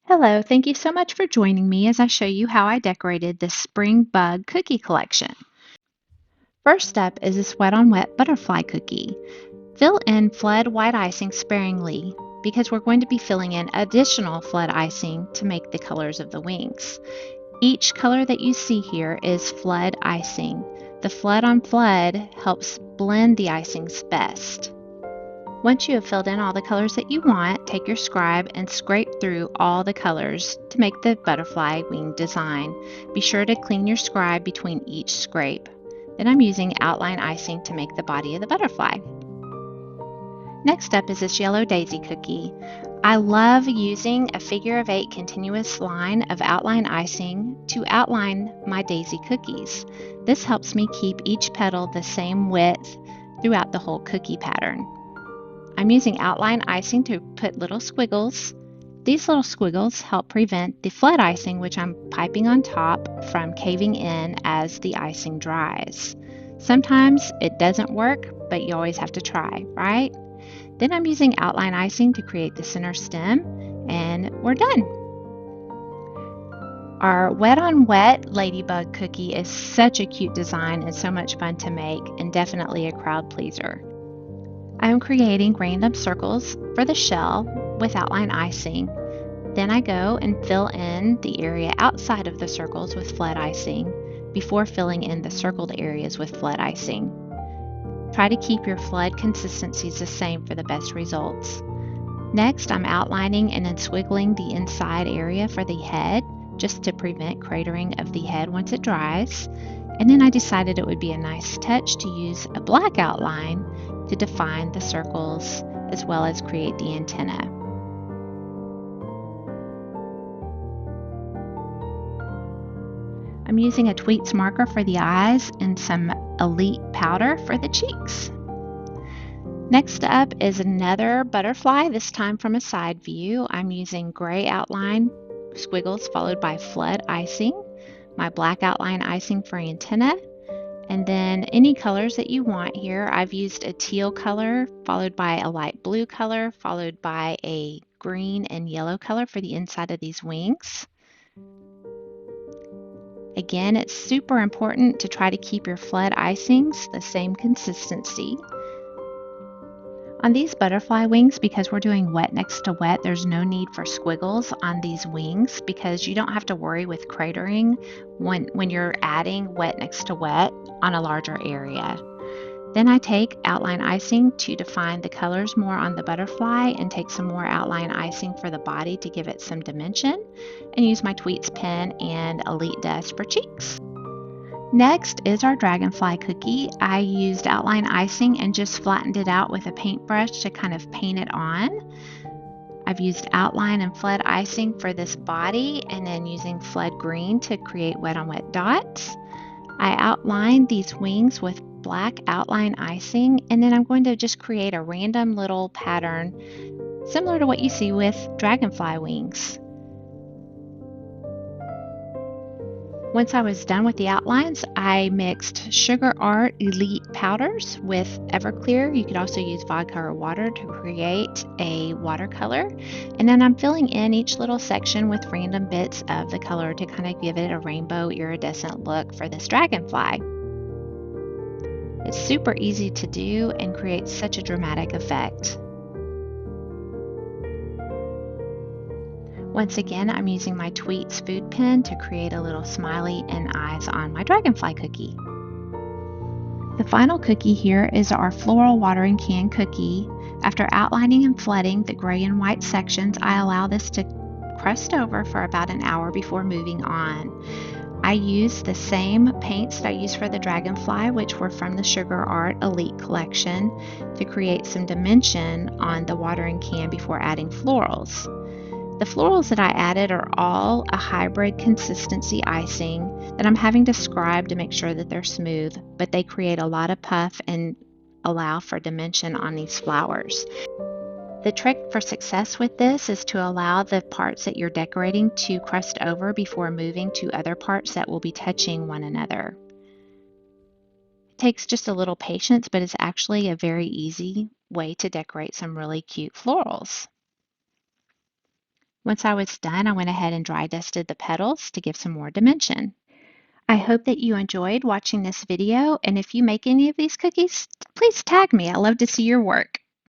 Hello, thank you so much for joining me as I show you how I decorated this spring bug cookie collection. First up is this wet on wet butterfly cookie. Fill in flood white icing sparingly because we're going to be filling in additional flood icing to make the colors of the wings. Each color that you see here is flood icing. The flood on flood helps blend the icings best. Once you have filled in all the colors that you want, take your scribe and scrape through all the colors to make the butterfly wing design. Be sure to clean your scribe between each scrape. Then I'm using outline icing to make the body of the butterfly. Next up is this yellow daisy cookie. I love using a figure of 8 continuous line of outline icing to outline my daisy cookies. This helps me keep each petal the same width throughout the whole cookie pattern. I'm using outline icing to put little squiggles. These little squiggles help prevent the flood icing, which I'm piping on top, from caving in as the icing dries. Sometimes it doesn't work, but you always have to try, right? Then I'm using outline icing to create the center stem, and we're done. Our wet on wet ladybug cookie is such a cute design and so much fun to make, and definitely a crowd pleaser. I'm creating random circles for the shell with outline icing. Then I go and fill in the area outside of the circles with flood icing before filling in the circled areas with flood icing. Try to keep your flood consistencies the same for the best results. Next, I'm outlining and then squiggling the inside area for the head just to prevent cratering of the head once it dries. And then I decided it would be a nice touch to use a black outline to define the circles as well as create the antenna. I'm using a Tweets marker for the eyes and some Elite powder for the cheeks. Next up is another butterfly, this time from a side view. I'm using gray outline squiggles followed by flood icing, my black outline icing for antenna, and then any colors that you want here. I've used a teal color followed by a light blue color followed by a green and yellow color for the inside of these wings. Again, it's super important to try to keep your flood icings the same consistency. On these butterfly wings, because we're doing wet next to wet, there's no need for squiggles on these wings because you don't have to worry with cratering when you're adding wet next to wet on a larger area. Then I take outline icing to define the colors more on the butterfly and take some more outline icing for the body to give it some dimension, and use my Tweets pen and Elite Dust for cheeks. Next is our dragonfly cookie. I used outline icing and just flattened it out with a paintbrush to kind of paint it on. I've used outline and flood icing for this body and then using flood green to create wet on wet dots. I outlined these wings with black outline icing, and then I'm going to just create a random little pattern similar to what you see with dragonfly wings. Once I was done with the outlines, I mixed Sugar Art Elite powders with Everclear. You could also use vodka or water to create a watercolor. And then I'm filling in each little section with random bits of the color to kind of give it a rainbow iridescent look for this dragonfly. It's super easy to do and creates such a dramatic effect. Once again, I'm using my Tweets food pen to create a little smiley and eyes on my dragonfly cookie. The final cookie here is our floral watering can cookie. After outlining and flooding the gray and white sections, I allow this to crust over for about an hour before moving on. I used the same paints that I used for the dragonfly, which were from the Sugar Art Elite collection, to create some dimension on the watering can before adding florals. The florals that I added are all a hybrid consistency icing that I'm having to scribe to make sure that they're smooth, but they create a lot of puff and allow for dimension on these flowers. The trick for success with this is to allow the parts that you're decorating to crust over before moving to other parts that will be touching one another. It takes just a little patience, but it's actually a very easy way to decorate some really cute florals. Once I was done, I went ahead and dry dusted the petals to give some more dimension. I hope that you enjoyed watching this video, and if you make any of these cookies, please tag me. I love to see your work.